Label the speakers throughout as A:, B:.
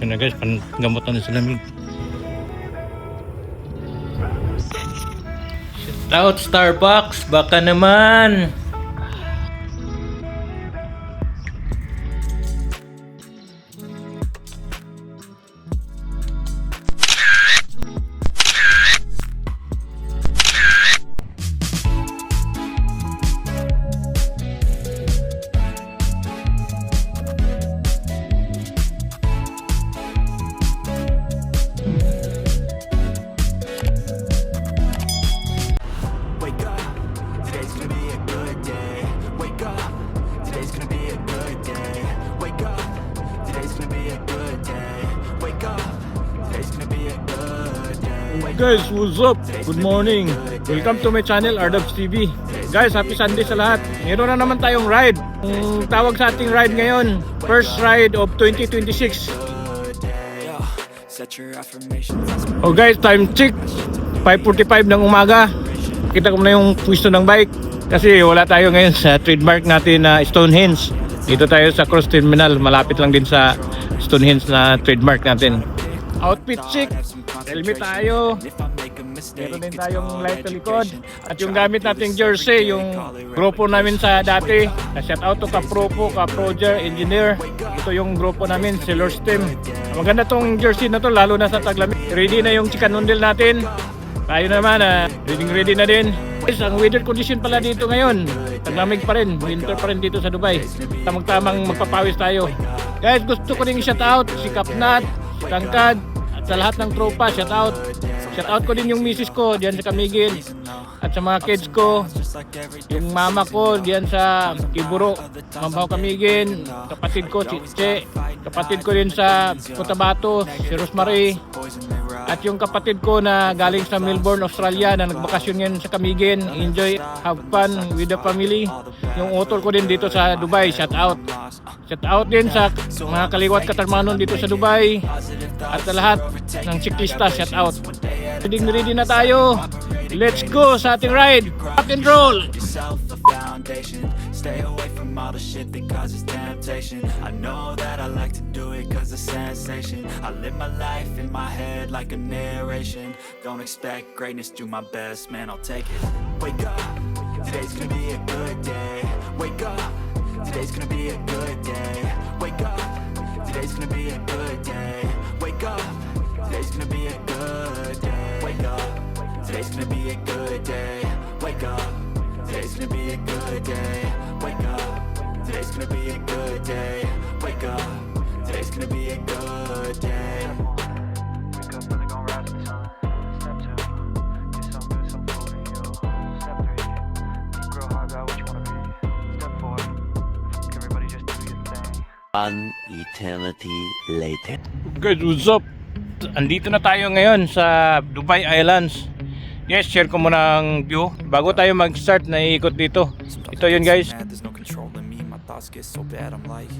A: Yun na guys, panggamutan na sa lamig. Shout out Starbucks, baka naman. Guys, what's up? Good morning. Welcome to my channel, Ardabs TV. Guys, happy Sunday sa lahat. Meron na naman tayong ride. Ang tawag sa ating ride ngayon, first ride of 2026. Oh guys, time check 5:45 ng umaga. Kita ko na yung pwesto ng bike kasi wala tayo ngayon sa trademark natin na Stonehenge. Dito tayo sa Cross Terminal, malapit lang din sa Stonehenge na trademark natin. Outfit check, helmet tayo, meron din tayong light sa likod, at yung gamit nating jersey, yung grupo namin sa dati. Shout out to Kapropo, Kaproger, Engineer. Ito yung grupo namin, Sailors Team. Maganda tong jersey na to, lalo na sa taglamig. Ready na yung chicken noodle natin. Tayo naman, ready na din. Guys, ang weather condition pala dito ngayon, taglamig pa rin, winter pa rin dito sa Dubai. Tamang-tamang magpapawis tayo. Guys, gusto ko rin shout out si Kapnat, si Tangkad, at sa lahat ng tropa, shout out. Shout out ko din yung misis ko diyan sa Camiguin, at sa mga kids ko, yung mama ko diyan sa Kiburo, Mambaw Camiguin, kapatid ko si Che, kapatid ko din sa Cotabato, si Rosemary, at yung kapatid ko na galing sa Melbourne, Australia, na nagbakasyon ngayon sa Camiguin. Enjoy, have fun with the family. Yung utol ko din dito sa Dubai, shout out. Shout out din sa mga kaliwat katarmanon dito sa Dubai, at sa lahat ng siklista, shout out. Ready na tayo. Let's go sa ating ride. Rock and roll. Stay away from all the shit that causes temptation. I know that I like to do it cause it's sensation. I live my life in my head like a narration. Don't expect greatness, do my best, man, I'll take it. Wake up, today's gonna be a good day. Wake up, today's gonna be a good day. Wake up, today's gonna be a good day. Wake up, today's gonna be a good day. Wake up, today's gonna be a good day. Wake up, today's gonna be a good day. Wake up, today's gonna be a good day. Wake up, today's gonna be a good day. Wake up, really gonna rise to the sun. Step 2, get some good, some food in you. Step 3, grow hard, got what you wanna be. Step 4, everybody just do your thing. One eternity later. Guys, what's up? Andito na tayo ngayon sa Dubai Islands. Yes, share ko muna ang view bago tayo mag-start na iikot dito. Ito yun guys.
B: There's no control in me, my thoughts get so bad, I'm like,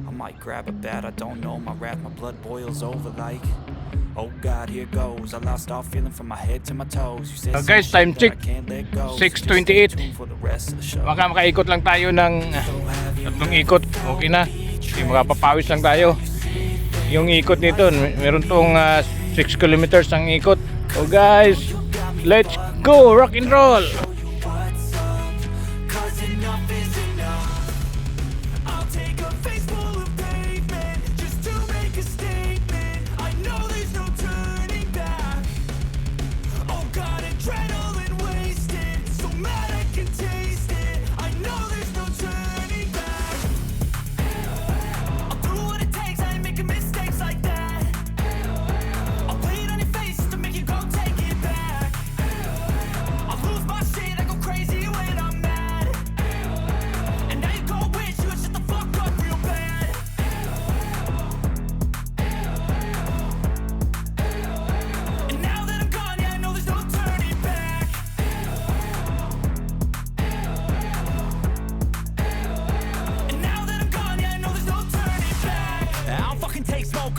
B: I might grab a bat, I don't know, my wrath, my blood boils over like, oh God, here goes, I lost all feeling from my head to my toes. You said
A: Guys, time check 6:28. Baka makaikot lang tayo ng tatlong ikot, okay na. Hindi makapapawis lang tayo. Yung ikot nito, meron tong 6 kilometers ang ikot. Oh guys, let's go, rock and roll.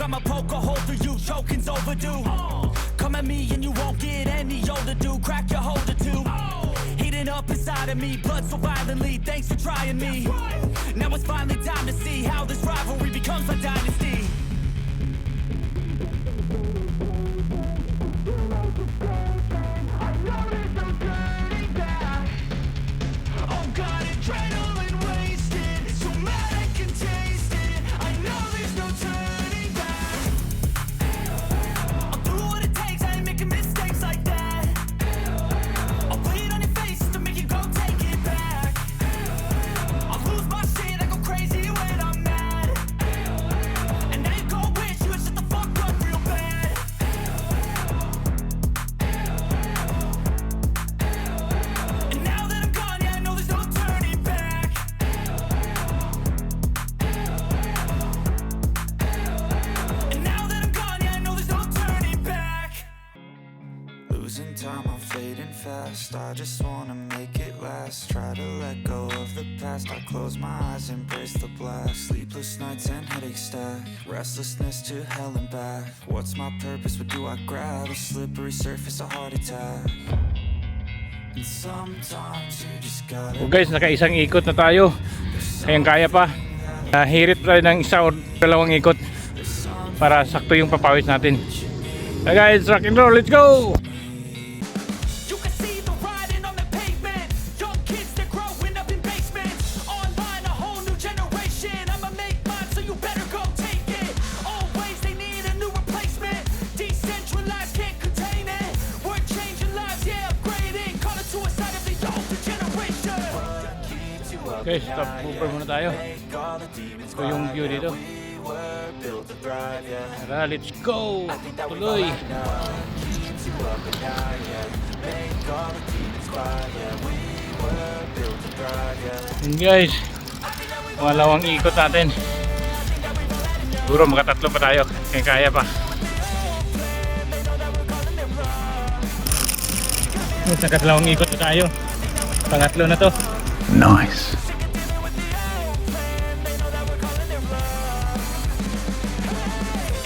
C: I'ma poke a hole through you, choking's overdue. Come at me and you won't get any older, dude. Crack your holder too. Heating up inside of me, blood so violently. Thanks for trying me. Now it's finally time to see see how this rivalry becomes a dynasty. Oh God, adrenaline wasted, so mad I can taste it. I know there's no turning back. I'll do what it takes, I ain't making mistakes like that. I'll bleed on your face to make you go take it back. I'll lose my shit, I go crazy when I'm mad. And now you go wish you would shut the fuck up real bad. And now that I'm gone, yeah, I know there's no turning back. And now that I'm gone, yeah, I know there's no turning back.
B: Losing time, I'm fading fast. I just wanna make it last. Try to let go of the past. I close my eyes, embrace the blast. Sleepless nights and headaches stack. Restlessness to hell and back. What's my purpose? What do I grab? A slippery surface, a heart attack. And sometimes you just gotta.
A: O guys, nakaisang ikot na tayo. Kaya pa. Hirit tayo ng isa o dalawang ikot para sakto yung papawis natin. Hey guys, rock and roll, let's go!
C: You can see the writing on the pavement. Young kids, they're growing up in basements. Online, a whole new generation. I'ma make mine, so you better go take it. Always, they need a new replacement. Decentralized, can't contain it. We're changing lives, yeah, upgrading. Call it suicide of the older generation.
A: Okay, stop over muna tayo. Ito yung view dito. Tara, let's go! Tuloy! Yun guys, malawang ikot natin. Siguro makatatlo pa tayo, kaya pa. Nakatlawang ikot na tayo. Pangatlo na to. Nice!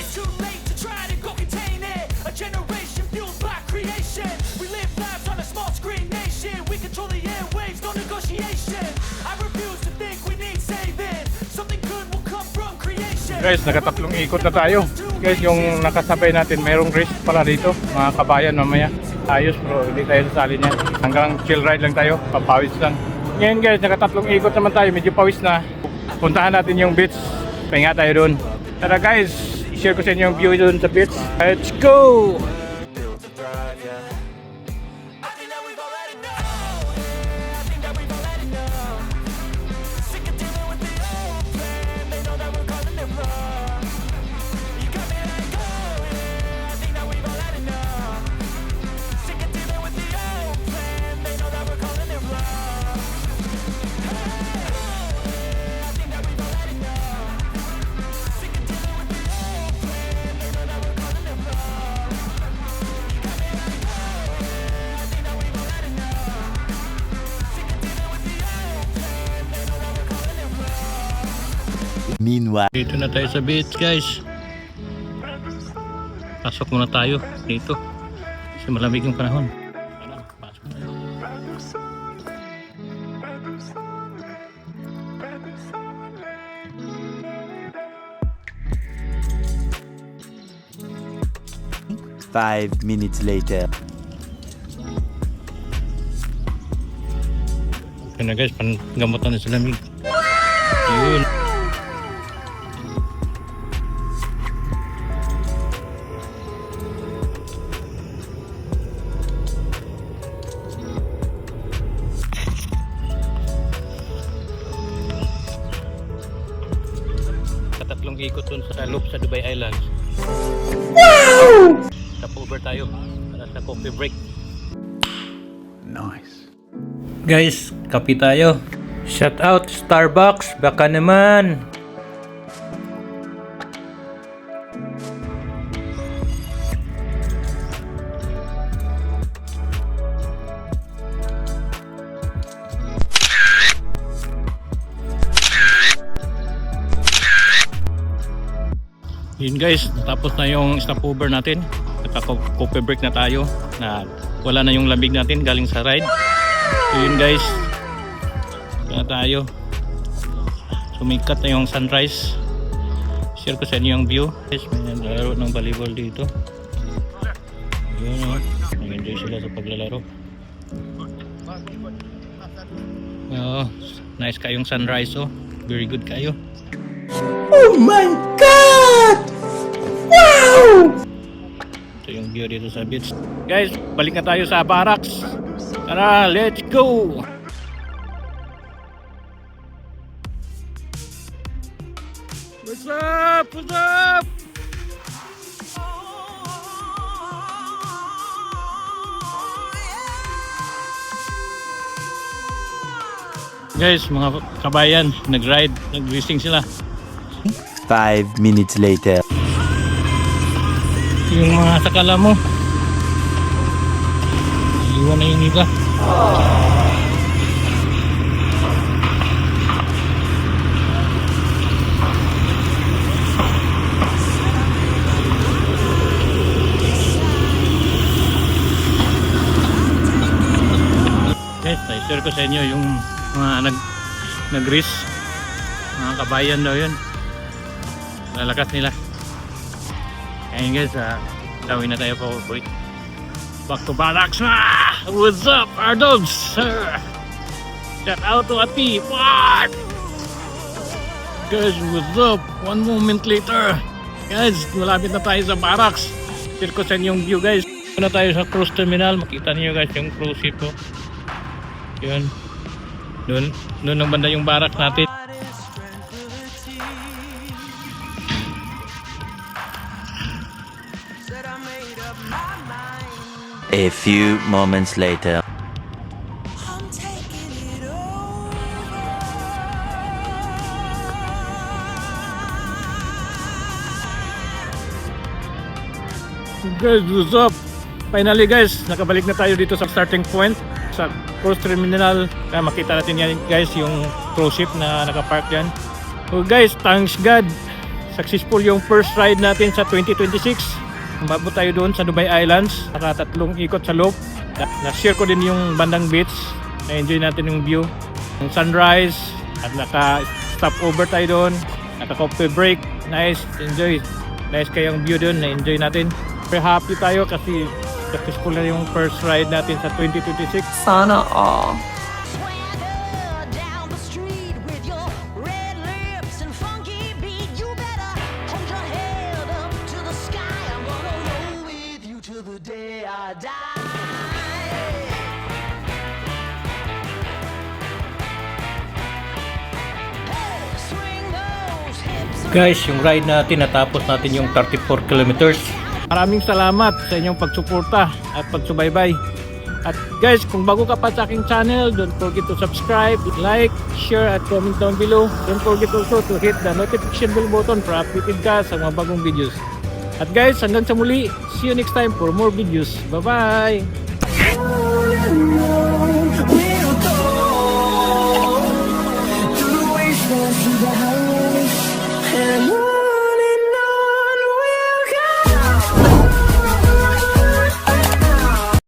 C: It's too late to try to go contain it. A generation fueled by creation. We live lives on a small screen nation. We control the airwaves, no negotiation. I refuse to think we need saving. Something good will come from creation.
A: Guys, nakatatlong ikot na tayo. Guys, yung nakasabay natin, mayroong risk pala dito. Mga kabayan mamaya. Ayos bro, hindi tayo sasali niyan. Hanggang chill ride lang tayo, papawis lang. Ngayon guys, nakatatlong ikot naman tayo. Medyo pawis na. Puntahan natin yung beach. Pahinga tayo doon. Tara guys, i-share ko sa inyo yung view doon sa beach. Let's go!
B: Built to thrive, yeah.
C: I think that we've all had enough. I think that we've all had enough. Sick of dealing with the old plan. They know that we're calling it wrong. You got me like, oh yeah. I think that we've all had enough. Sick of dealing with the old plan. They know that we're calling it wrong. I think that we've all had enough. Sick of dealing with the old plan. They know that we're calling it wrong. You got me like, oh yeah. I think that we've all had enough. Sick of dealing with the old plan. They know that we're calling it wrong.
D: Meanwhile,
A: Dito na tayo sa beach guys. Pasok muna tayo dito. Kasi malamig yung panahon. Tara, pasok tayo.
D: 5 minutes later.
A: Okay na guys, panggamutan na sa lamig. Yun. Katatlong ikot dun sa loop sa Dubai Islands. Wow! Stop over tayo para sa coffee break.
D: Nice.
A: Guys, kape tayo. Shout out Starbucks, baka naman. Yun guys, natapos na yung stopover natin. Nagpa-coffee break na tayo. Na wala na yung lamig natin galing sa ride. So yun guys, ito na tayo. So Sumikat na yung sunrise. Share ko sa inyo yung view. Guys, may naglalaro ng volleyball dito. Yun o. Nag-enjoy sila sa paglalaro. Oh, nice kayong sunrise oh. Very good kayo.
E: Oh my God! Wow!
A: Ito yung view dito sa beach. Guys, balik na tayo sa barracks. Tara, let's go! What's up? What's up? Guys, mga kabayan, nag-ride, nag-racing sila.
D: 5 minutes later.
A: Yung mga sakala mo, iwan na yung iba. Guys, i-share ko sa inyo yung mga nag-race, mga kabayan daw yun, lalakas nila. Ayun guys, tawin na tayo pa ulit. Back to barracks na! What's up, our dogs? Shout out to Ati! What? Guys, what's up? One moment later. Guys, malapit na tayo sa barracks. Share ko sa inyo yung view guys. Muna tayo sa cruise terminal. Makita niyo guys yung cruise ship ko. Yun. Doon ang banda yung barracks natin.
D: A few moments later.
C: I'm taking it over.
A: Guys, what's up? Finally guys, nakabalik na tayo dito sa starting point sa cruise terminal. Kaya makita natin yan guys, yung cruise ship na nakapark yan. So guys, thanks God, successful yung first ride natin sa 2026. Umabot tayo doon sa Dubai Islands, nakatatlong ikot sa loob. Na-share ko din yung bandang beach, na-enjoy natin yung view, yung sunrise, at naka-stop over tayo doon, naka-coffee break. Nice, enjoy. Nice kayong view doon, na-enjoy natin. Very happy tayo kasi successful na yung first ride natin sa 2026.
E: Sana all.
C: Swagger down the street with your red lips and funky beat. You better hold your head up to the sky. I'm gonna roll with you till the day I die. Hey, swing those hips
A: Guys, yung ride natin, natapos natin yung 34 kilometers. Maraming salamat sa inyong pagsuporta at pagsubaybay. At guys, kung bago ka pa sa aking channel, don't forget to subscribe, like, share, at comment down below. Don't forget also to hit the notification bell button para updated ka sa mga bagong videos. At guys, hanggang sa muli, see you next time for more videos. Bye-bye!